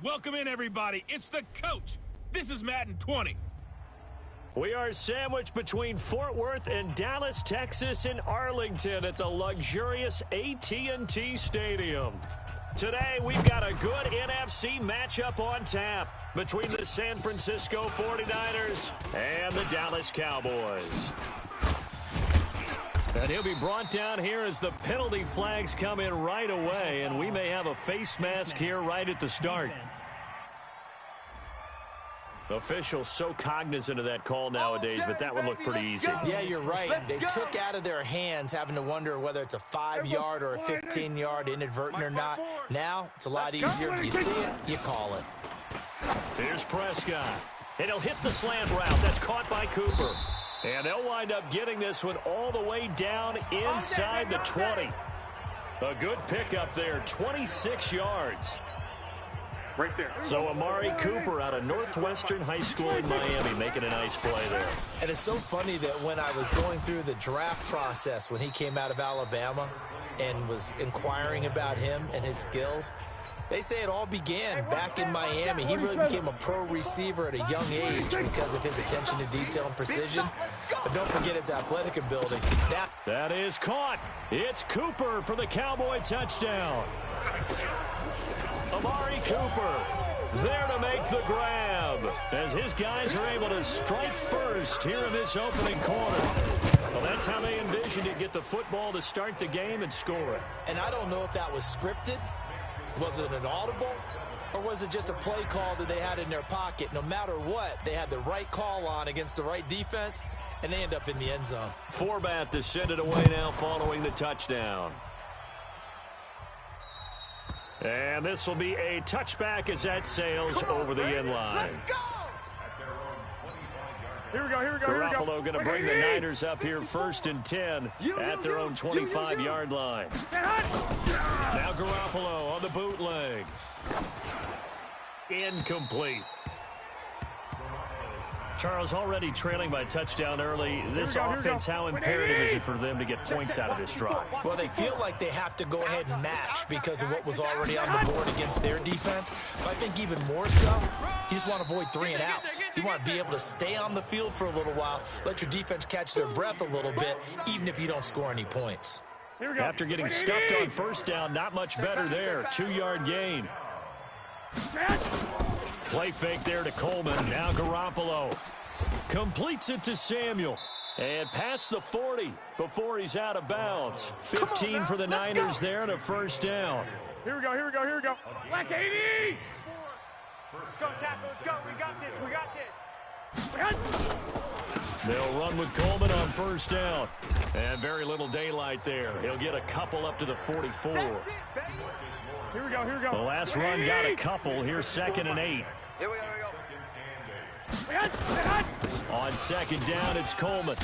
Welcome in, everybody. It's the coach. This is Madden 20. We are sandwiched between Fort Worth and Dallas, Texas, and Arlington at the luxurious AT&T Stadium. Today, we've got a good NFC matchup on tap between the San Francisco 49ers and the Dallas Cowboys. And he'll be brought down here as the penalty flags come in right away, and we may have a face mask here right at the start. Officials so cognizant of that call nowadays, but that one looked pretty easy. Yeah, you're right. They took out of their hands having to wonder whether it's a 5-yard or a 15-yard inadvertent or not. Now, it's a lot easier. You see it, you call it. Here's Prescott. And he'll hit the slant route. That's caught by Cooper. And they'll wind up getting this one all the way down inside the 20. A good pickup there, 26 yards. Right there. So Amari Cooper out of Northwestern High School in Miami making a nice play there. And it's so funny that when I was going through the draft process when he came out of Alabama and was inquiring about him and his skills, they say it all began back in Miami. He really became a pro receiver at a young age because of his attention to detail and precision. But don't forget his athletic ability. That is caught. It's Cooper for the Cowboy touchdown. Amari Cooper there to make the grab as his guys are able to strike first here in this opening quarter. Well, that's how they envisioned it, get the football to start the game and score it. And I don't know if that was scripted. Was it an audible? Or was it just a play call that they had in their pocket? No matter what, they had the right call on against the right defense, and they end up in the end zone. Forbath to send it away now following the touchdown. And this will be a touchback as that sails over the end line. Here we go. Garoppolo going to bring the Niners up here 1st and 10 at their own 25-yard line. Now Garoppolo on the bootleg. Incomplete. Charles, already trailing by touchdown early. This offense, how imperative is it for them to get points out of this drive? Well, they feel like they have to go ahead and match because of what was already on the board against their defense. But I think even more so, you just want to avoid 3 and outs. You want to be able to stay on the field for a little while, let your defense catch their breath a little bit, even if you don't score any points. After getting stuffed on 1st down, not much better there. 2-yard gain. Play fake there to Coleman. Now Garoppolo completes it to Samuel. And past the 40 before he's out of bounds. 15 for the Niners there and a 1st down. Here we go. Black 80! Let's go, tackle. Let's go. We got this. They'll run with Coleman on 1st down. And very little daylight there. He'll get a couple up to the 44. Here we go. The last run got a couple. Here's 2nd and 8. Here we go. On 2nd down, it's Coleman.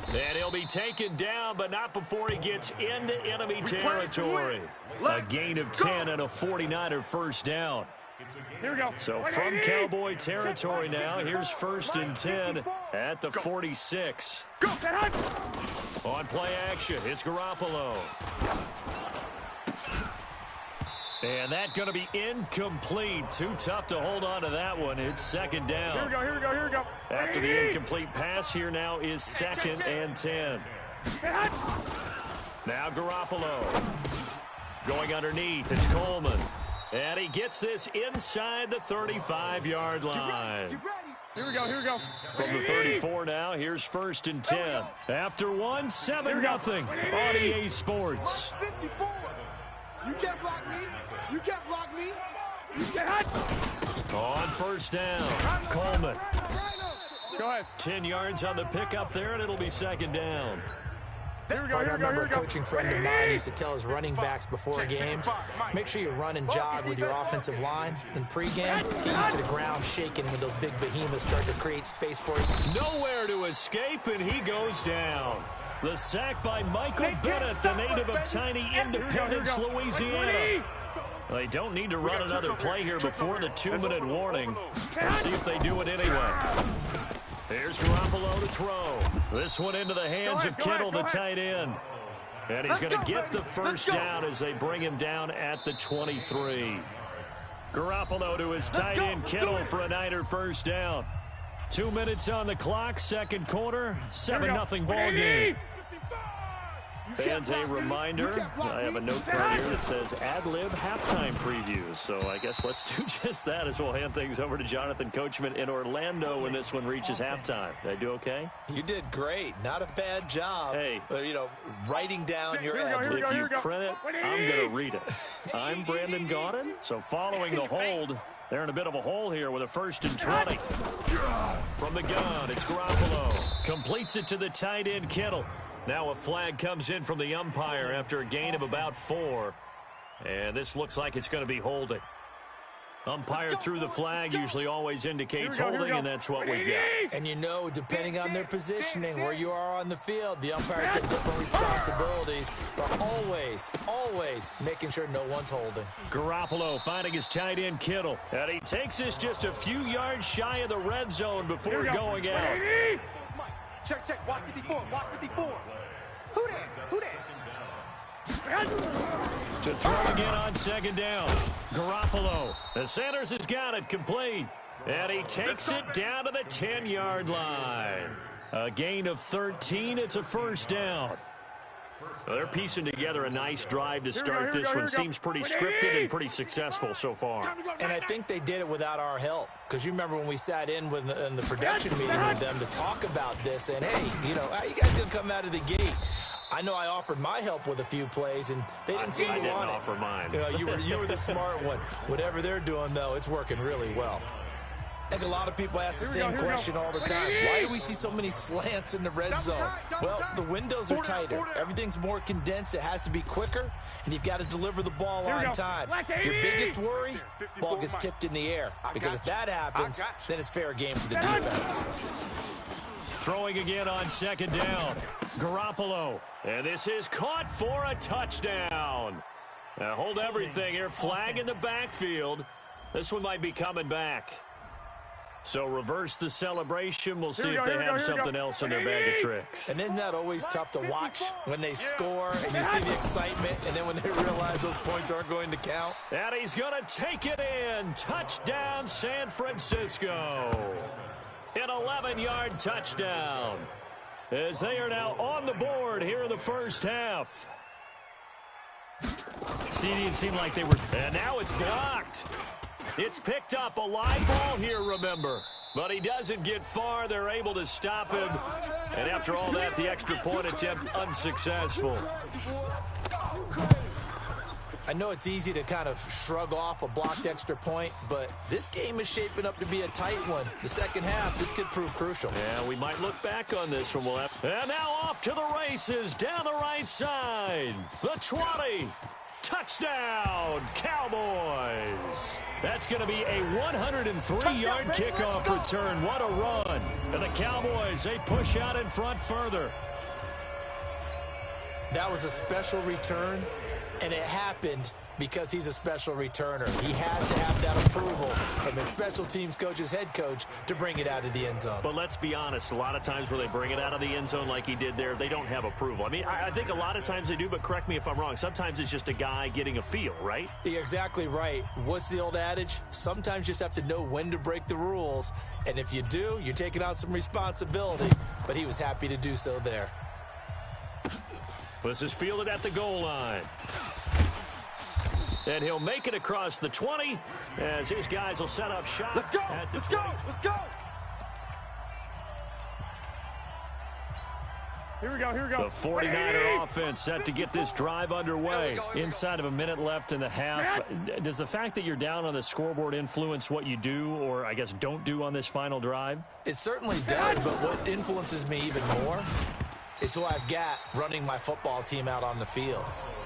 And he'll be taken down, but not before he gets into enemy territory. A gain of 10 and a 49er 1st down. Here we go. So from Cowboy territory now, here's 1st and 10 at the 46. On play action, it's Garoppolo. And that's going to be incomplete. Too tough to hold on to that one. It's 2nd down. Here we go. After the incomplete pass, here now is 2nd and 10. Now Garoppolo. Going underneath, it's Coleman. And he gets this inside the 35-yard line. Here we go. From the 34 now, here's 1st and 10. After 1, 7-0 on EA Sports. 54. You can't block me. On 1st down, Coleman. Go ahead. 10 yards on the pickup there, and it'll be 2nd down. I remember a coaching friend of mine used to tell his running backs before games, make sure you run and jog with your offensive line. In pregame, get used to the ground shaking when those big behemoths start to create space for you. Nowhere to escape, and he goes down. The sack by Michael Bennett, the native of tiny Independence, Louisiana. They don't need to run another play here before the 2-minute warning. Let's see if they do it anyway. Here's Garoppolo to throw. This one into the hands of Kittle, the tight end. And he's going to get the 1st down as they bring him down at the 23. Garoppolo to his tight end Kittle for a Niner first down. 2 minutes on the clock, second quarter, 7-0 ball game. Fans, a reminder, I have a note card here that says ad-lib halftime previews. So I guess let's do just that as we'll hand things over to Jonathan Coachman in Orlando when this one reaches halftime. Did I do okay? You did great. Not a bad job. Hey. Writing down your ad-lib. If you print it, I'm going to read it. I'm Brandon Gaudin. So following the hold, they're in a bit of a hole here with a 1st and 20. From the gun, it's Garoppolo. Completes it to the tight end Kittle. Now a flag comes in from the umpire after a gain of about 4. And this looks like it's going to be holding. Umpire through the flag usually always indicates holding, and that's what we've got. And depending on their positioning, where you are on the field, the umpires get different responsibilities, but always making sure no one's holding. Garoppolo finding his tight end Kittle. And he takes us just a few yards shy of the red zone before going out. Check. Watch 54. Who that? To throw again on second down. Garoppolo. The Sanders has got it complete. And he takes it down to the 10-yard line. A gain of 13. It's a first down. Well, they're piecing together a nice drive to start this one. Seems pretty scripted and pretty successful so far. And I think they did it without our help. Because you remember when we sat in the production meeting with them to talk about this. And, hey, how you guys going to come out of the gate? I know I offered my help with a few plays, and they didn't seem to want it. I didn't offer mine. You were the smart one. Whatever they're doing, though, it's working really well. I think a lot of people ask the same question all the time. Why do we see so many slants in the red zone? Well, the windows are tighter. Everything's more condensed. It has to be quicker, and you've got to deliver the ball on time. Your biggest worry, ball gets tipped in the air. Because if that happens, then it's fair game for the defense. Throwing again on second down. Garoppolo. And this is caught for a touchdown. Now hold everything here. Flag in the backfield. This one might be coming back. So reverse the celebration. We'll see if they have something else in their bag of tricks. And isn't that always tough to watch when they score and you see the excitement, and then when they realize those points aren't going to count? And he's going to take it in. Touchdown, San Francisco. An 11-yard touchdown. As they are now on the board here in the first half. See, it seemed like they were... And now it's blocked. It's picked up, a live ball here, remember. But he doesn't get far. They're able to stop him. And after all that, the extra point attempt unsuccessful. I know it's easy to kind of shrug off a blocked extra point, but this game is shaping up to be a tight one. The second half, this could prove crucial. Yeah, we might look back on this one. And now off to the races down the right side. The 20. Touchdown, Cowboys. That's going to be a 103-yard kickoff return. What a run. And the Cowboys, they push out in front further. That was a special return, and it happened because he's a special returner. He has to have that approval from his special teams coach's head coach to bring it out of the end zone. But let's be honest, a lot of times where they bring it out of the end zone like he did there, they don't have approval. I mean, I think a lot of times they do, but correct me if I'm wrong. Sometimes it's just a guy getting a feel, right? You're exactly right. What's the old adage? Sometimes you just have to know when to break the rules. And if you do, you're taking on some responsibility. But he was happy to do so there. This is fielded at the goal line. And he'll make it across the 20 as his guys will set up shop at the 20. Let's go. Here we go. The 49er offense set to get this drive underway. Inside of a minute left in the half. Does the fact that you're down on the scoreboard influence what you do, or I guess don't do on this final drive? It certainly does, but what influences me even more is who I've got running my football team out on the field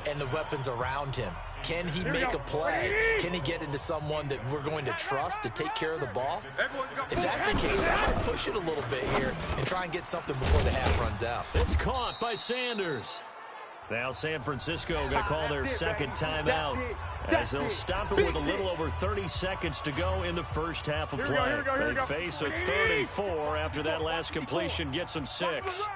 and the weapons around him. Can he make a play? Can he get into someone that we're going to trust to take care of the ball? If that's the case, I might push it a little bit here and try and get something before the half runs out. It's caught by Sanders. Now San Francisco going to call their second timeout as they'll stop it with a little over 30 seconds to go in the first half of play. They face a 3rd and 4 after that last completion gets them 6.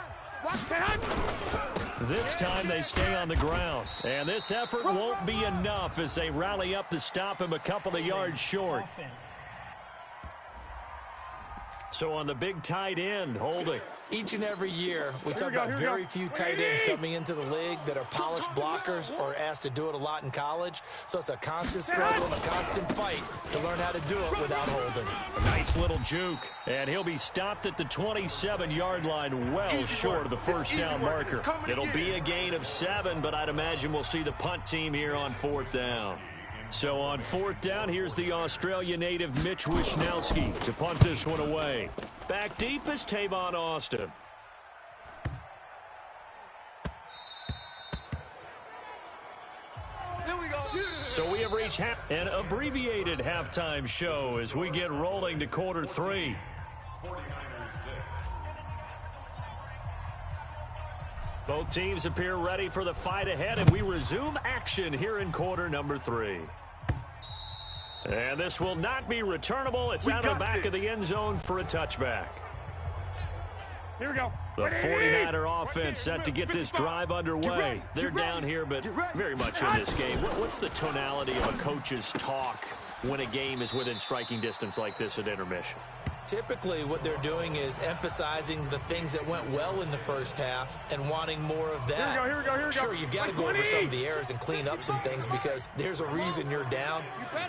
This time they stay on the ground. And this effort won't be enough as they rally up to stop him a couple of yards short. So on the big tight end, holding. Each and every year, we talk about very few tight ends coming into the league that are polished blockers or asked to do it a lot in college. So it's a constant struggle and a constant fight to learn how to do it without holding. A nice little juke. And he'll be stopped at the 27-yard line, well short of the first down marker. It'll be a gain of 7, but I'd imagine we'll see the punt team here on 4th down. So on 4th down, here's the Australia native Mitch Wishnowski to punt this one away. Back deep is Tavon Austin. So we have reached an abbreviated halftime show as we get rolling to quarter 3. Both teams appear ready for the fight ahead, and we resume action here in quarter number 3. And this will not be returnable. It's out of the back of the end zone for a touchback. Here we go. The 49er offense set to get this drive underway. They're down here, but very much in this game. What's the tonality of a coach's talk when a game is within striking distance like this at intermission? Typically, what they're doing is emphasizing the things that went well in the first half and wanting more of that. Here we go. Sure, you've got to go over some of the errors and clean up some things because there's a reason you're down.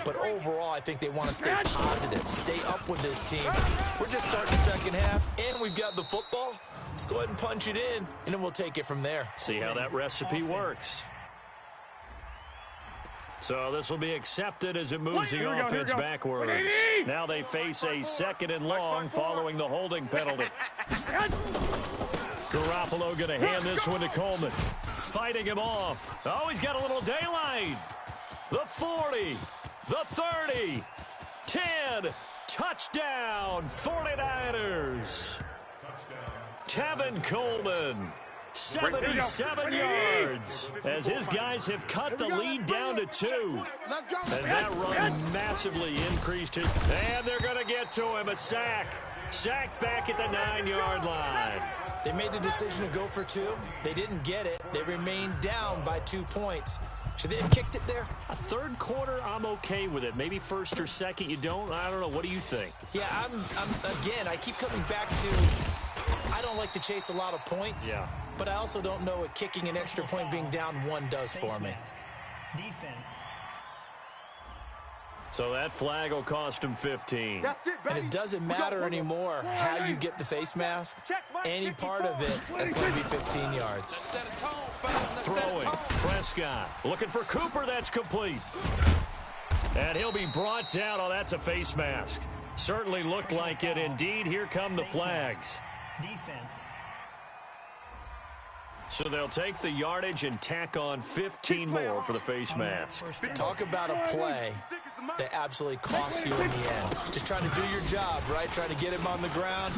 But overall, I think they want to stay positive, stay up with this team. We're just starting the second half, and we've got the football. Let's go ahead and punch it in, and then we'll take it from there. See how that recipe works. So this will be accepted as it moves the offense backwards. Now they face a 2nd and long following the holding penalty. Garoppolo going to hand this one to Coleman. Fighting him off. Oh, he's got a little daylight. The 40, the 30, 10, touchdown, 49ers. Tevin Coleman. 77 yards as his guys have cut the lead down to 2. And that run massively increased his. And they're going to get to him. A sack. Sacked back at the 9-yard line. They made the decision to go for 2. They didn't get it. They remained down by 2 points. Should they have kicked it there? A third quarter, I'm okay with it. Maybe first or second, you don't. I don't know. What do you think? Yeah, again, I keep coming back to I don't like to chase a lot of points. Yeah. But I also don't know what kicking an extra point being down 1 does for me. Defense. So that flag will cost him 15. And it doesn't matter anymore how you get the face mask. Any part of it, that's going to be 15 yards. Throwing. Prescott looking for Cooper. That's complete. And he'll be brought down. Oh, that's a face mask. Certainly looked like it. Indeed, here come the flags. Defense. So they'll take the yardage and tack on 15 more for the face mask. Talk about a play that absolutely costs you in the end. Just trying to do your job, right? Trying to get him on the ground.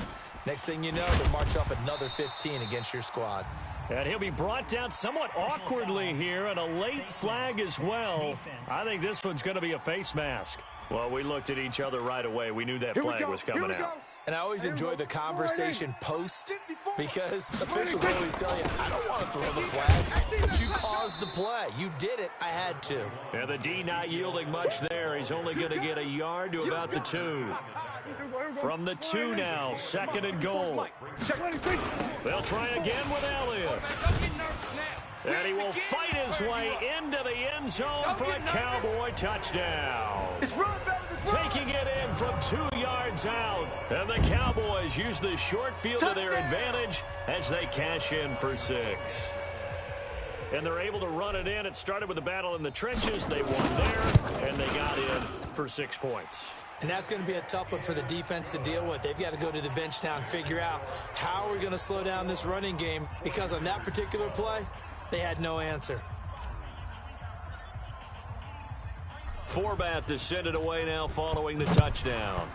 Next thing you know, they'll march up another 15 against your squad. And he'll be brought down somewhat awkwardly here, and a late flag as well. I think this one's going to be a face mask. Well, we looked at each other right away. We knew that flag was coming out. And I always enjoy the conversation post because officials always tell you, I don't want to throw the flag, but you caused the play. You did it. I had to. And the D not yielding much there. He's only going to get a yard to about the 2. From the 2 now, 2nd and goal. They'll try again with Elliott. And he will fight his way into the end zone for a Cowboy touchdown. Taking it in from 2 yards out. And the Cowboys use the short field to their advantage as they cash in for 6. And they're able to run it in. It started with a battle in the trenches. They won there, and they got in for 6 points. And that's going to be a tough one for the defense to deal with. They've got to go to the bench now and figure out how we're going to slow down this running game, because on that particular play, they had no answer. Forbath to send it away now following the touchdown.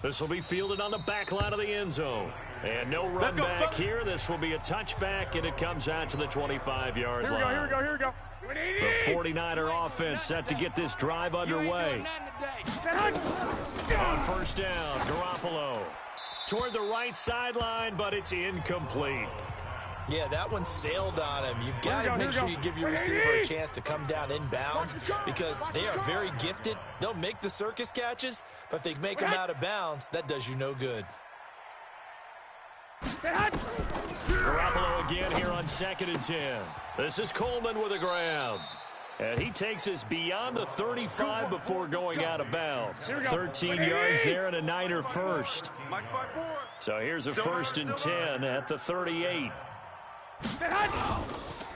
This will be fielded on the back line of the end zone. And no run back here. This will be a touchback, and it comes out to the 25-yard line. Here we go. The 49er offense set to get this drive underway. On first down, Garoppolo toward the right sideline, but it's incomplete. Yeah, that one sailed on him. You've got to make sure you give your receiver a chance to come down inbounds because they are very gifted. They'll make the circus catches, but if they make them out of bounds, that does you no good. Garoppolo again here on 2nd and 10. This is Coleman with a grab. And he takes us beyond the 35 before going out of bounds. 13 yards there and a Niner first. So here's a 1st and 10 at the 38.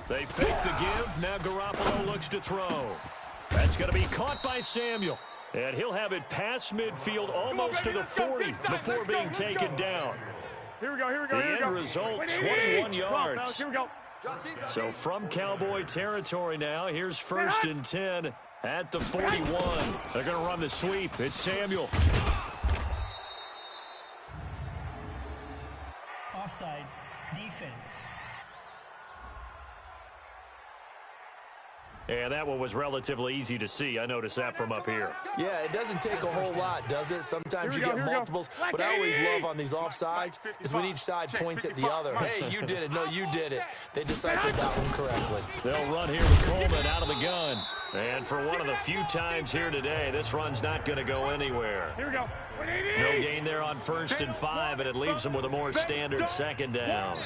They fake the give. Now Garoppolo looks to throw. That's going to be caught by Samuel. And he'll have it past midfield almost to the 40 before being taken down. Here we go. The end result, 21 yards. Here we go. So from Cowboy territory now, here's 1st and 10 at the 41. They're going to run the sweep. It's Samuel. Offside. Defense. And that one was relatively easy to see. I noticed that from up here. Yeah, it doesn't take a whole lot, does it? Sometimes you get multiples. What I always love on these offsides is when each side points at the other. Hey, you did it. No, you did it. They deciphered that one correctly. They'll run here with Coleman out of the gun. And for one of the few times here today, this run's not going to go anywhere. Here we go. No gain there on 1st and 5, and it leaves them with a more standard 2nd down.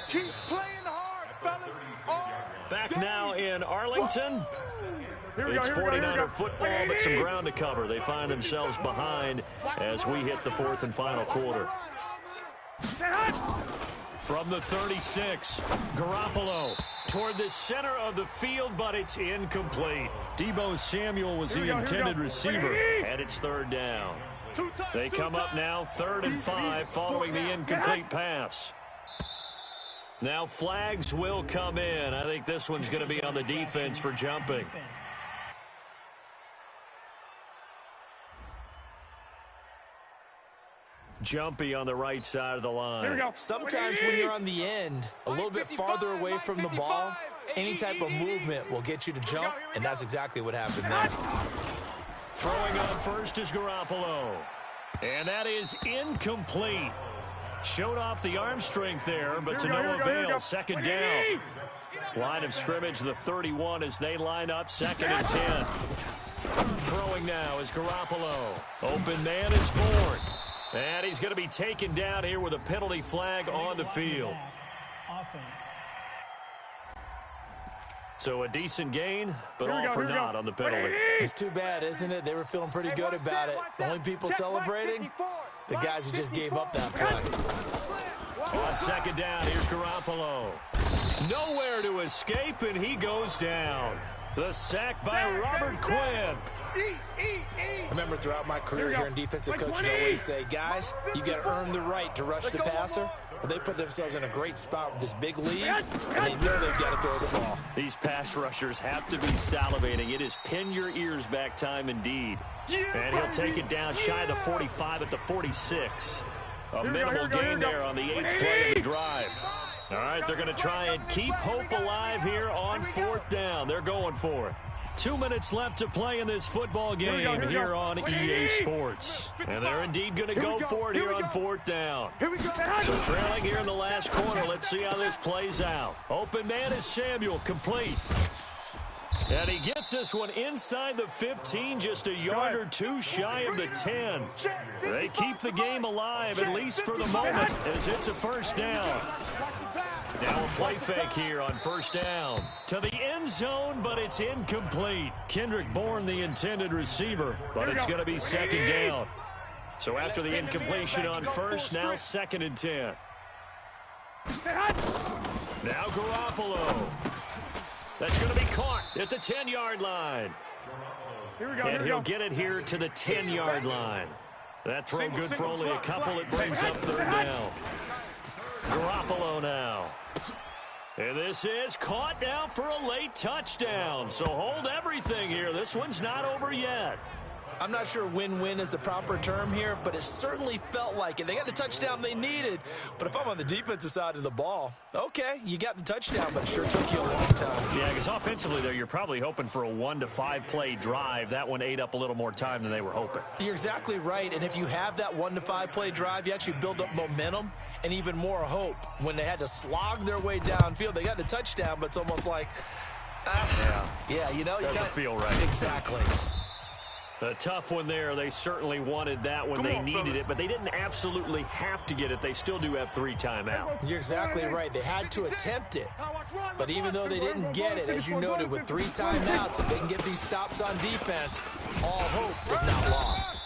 Keep playing hard, fellas. Back now in Arlington. It's 49er football, but some ground to cover. They find themselves behind as we hit the 4th and final quarter. From the 36, Garoppolo toward the center of the field, but it's incomplete. Deebo Samuel was the intended receiver, and it's 3rd down. They come up now 3rd and 5 following the incomplete pass. Now flags will come in. I think this one's going to be on the defense for jumping. Jumpy on the right side of the line. Sometimes when you're on the end, a little bit farther away from the ball, any type of movement will get you to jump, and that's exactly what happened there. Throwing on first is Garoppolo. And that is incomplete. Showed off the arm strength there, but to no avail. 2nd down. Line of scrimmage, the 31 as they line up 2nd and 10. Throwing now is Garoppolo. Open man is Bourne. And he's going to be taken down here with a penalty flag on the field. Offense. So a decent gain, but all for naught on the penalty. It's too bad, isn't it? They were feeling pretty good about it. The only people celebrating, the guys who just gave up that play. On 2nd down, here's Garoppolo. Nowhere to escape, and he goes down. The sack by Robert Quinn. I remember throughout my career here in defensive coaching, I always say, guys, you got to earn the right to rush the passer. Well, they put themselves in a great spot with this big lead, and they know they've got to throw the ball. These pass rushers have to be salivating. It is pin your ears back time indeed. And he'll take it down shy of the 45 at the 46. A minimal gain there on the 8th play of the drive. All right, they're going to try and keep hope alive here on 4th down. They're going for it. 2 minutes left to play in this football game here on EA Sports. And they're indeed going to go for it here on 4th down. So trailing here in the last quarter. Let's see how this plays out. Open man is Samuel, complete. And he gets this one inside the 15, just a yard or two shy of the 10. They keep the game alive, at least for the moment, as it's a 1st down. Now a play fake here on 1st down. To the end zone, but it's incomplete. Kendrick Bourne, the intended receiver, but it's going to be 2nd down. So after the incompletion on 1st, now 2nd and 10. Now Garoppolo. That's going to be caught at the 10-yard line. And he'll get it here to the 10-yard line. That throw good for only a couple. It brings up 3rd down. Garoppolo now. And this is caught now for a late touchdown. So hold everything here. This one's not over yet. I'm not sure win-win is the proper term here, but it certainly felt like it. They got the touchdown they needed, but if I'm on the defensive side of the ball, okay, you got the touchdown, but it sure took you a long time. Yeah, because offensively, though, you're probably hoping for a 1 to 5 play drive. That one ate up a little more time than they were hoping. You're exactly right, and if you have that 1 to 5 play drive, you actually build up momentum and even more hope. When they had to slog their way downfield, they got the touchdown, but it's almost like, yeah, you know, doesn't feel right. Exactly. A tough one there. They certainly wanted that when they needed it, but they didn't absolutely have to get it. They still do have 3 timeouts. You're exactly right. They had to attempt it. But even though they didn't get it, as you noted, with 3 timeouts, if they can get these stops on defense, all hope is not lost.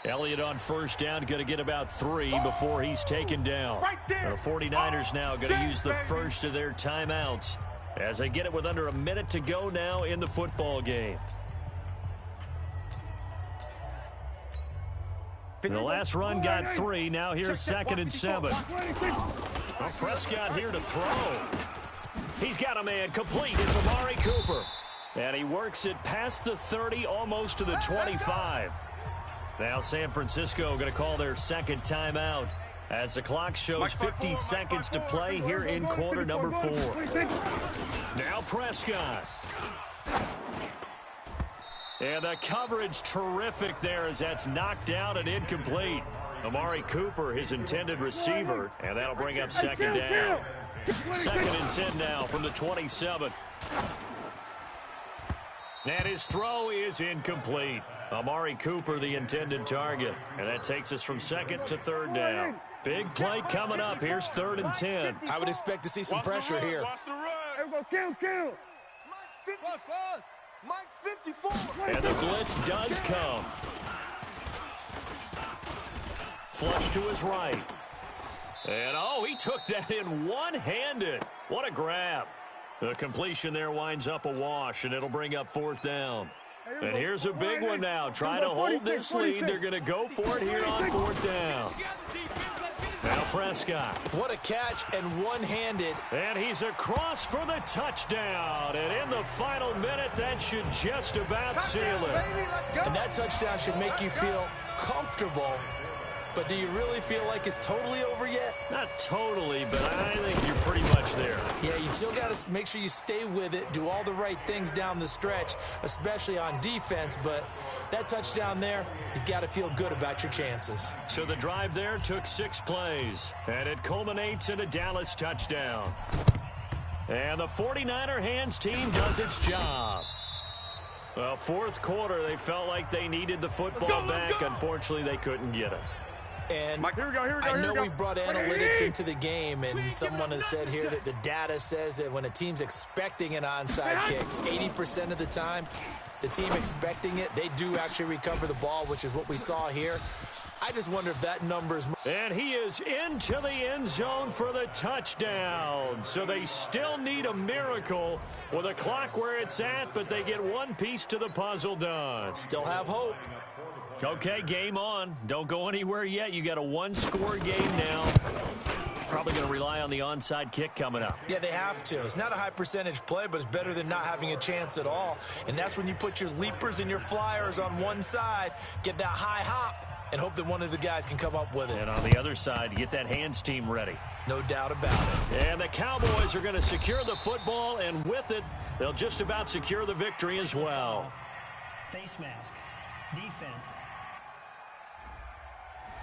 Elliott on first down, going to get about 3 before he's taken down. The 49ers now going to use the first of their timeouts as they get it with under a minute to go now in the football game. The last run got 3. Now here's 2nd and 7. Well, Prescott here to throw. He's got a man complete. It's Amari Cooper. And he works it past the 30, almost to the 25. Now San Francisco going to call their 2nd timeout as the clock shows 50 seconds to play here in quarter number 4. Now Prescott. And the coverage terrific there as that's knocked down and incomplete. Amari Cooper, his intended receiver, and that'll bring up 2nd down. 2nd and 10 now from the 27. And his throw is incomplete. Amari Cooper, the intended target. And that takes us from 2nd to 3rd down. Big play coming up. Here's 3rd and 10. I would expect to see some pressure here. Here we go, kill. Mike 54. And the blitz does come. Flush to his right. And, he took that in one-handed. What a grab. The completion there winds up a wash, and it'll bring up 4th down. And here's a big one now. Trying to hold this lead. They're going to go for it here on 4th down. Now Prescott. What a catch, and one-handed. And he's across for the touchdown. And in the final minute, that should just about seal it. And that touchdown should make you feel comfortable. But do you really feel like it's totally over yet? Not totally, but I think you're pretty much there. Yeah, you still got to make sure you stay with it, do all the right things down the stretch, especially on defense. But that touchdown there, you've got to feel good about your chances. So the drive there took 6 plays, and it culminates in a Dallas touchdown. And the 49er hands team does its job. Well, 4th quarter, they felt like they needed the football back. Unfortunately, they couldn't get it. And I know we brought analytics into the game, and someone has said here that the data says that when a team's expecting an onside kick, 80% of the time, the team expecting it, they do actually recover the ball, which is what we saw here. I just wonder if that number's... And he is into the end zone for the touchdown. So they still need a miracle with a clock where it's at, but they get one piece to the puzzle done. Still have hope. Okay, game on. Don't go anywhere yet. You got a 1-score game now. Probably going to rely on the onside kick coming up. Yeah, they have to. It's not a high percentage play, but it's better than not having a chance at all. And that's when you put your leapers and your flyers on one side, get that high hop, and hope that one of the guys can come up with it. And on the other side, get that hands team ready. No doubt about it. And the Cowboys are going to secure the football, and with it, they'll just about secure the victory as well. Face mask. Defense.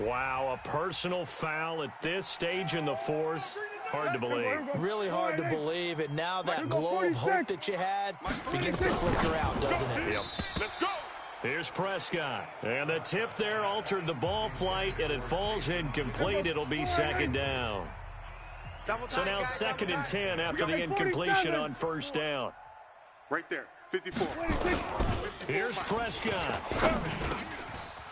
Wow, a personal foul at this stage in the 4th. Hard to believe. Really hard to believe, and now that glow of hope that you had begins to flicker out, doesn't it? Yep. Let's go. Here's Prescott. And the tip there altered the ball flight, and it falls incomplete. It'll be 2nd down. So now 2nd and 10 after the incompletion on 1st down. Right there, 54. Here's Prescott.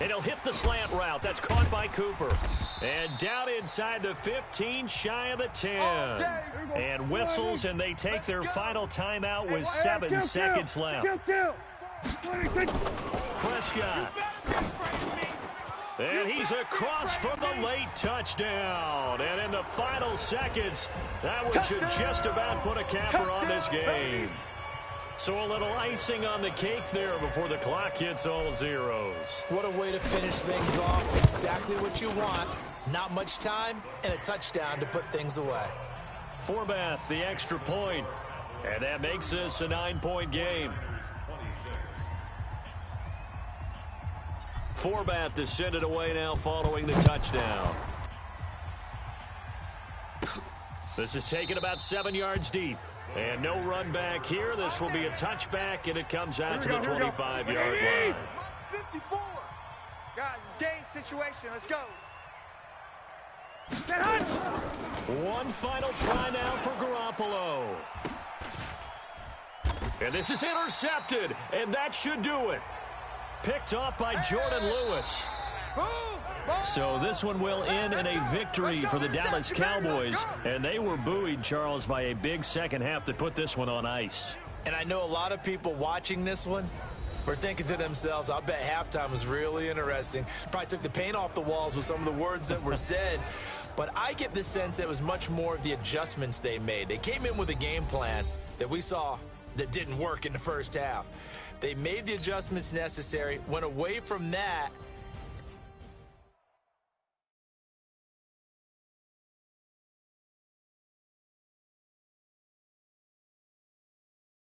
And he'll hit the slant route. That's caught by Cooper. And down inside the 15, shy of the 10. And whistles, and they take their final timeout with 7 seconds left. Prescott. And he's across for the late touchdown. And in the final seconds, that one should just about put a capper on this game. So a little icing on the cake there before the clock hits all zeros. What a way to finish things off. Exactly what you want. Not much time and a touchdown to put things away. Forbath, the extra point. And that makes this a 9-point game. Forbath to send it away now following the touchdown. This is taken about 7 yards deep. And no run back here. This will be a touchback, and it comes out to the 25-yard line. 54. Guys, it's game situation. Let's go. One final try now for Garoppolo. And this is intercepted, and that should do it. Picked off by Jordan Lewis. So this one will end in a victory for the Dallas Cowboys. And they were buoyed, Charles, by a big second half to put this one on ice. And I know a lot of people watching this one were thinking to themselves, I'll bet halftime was really interesting. Probably took the paint off the walls with some of the words that were said. But I get the sense that it was much more of the adjustments they made. They came in with a game plan that we saw that didn't work in the first half. They made the adjustments necessary, went away from that,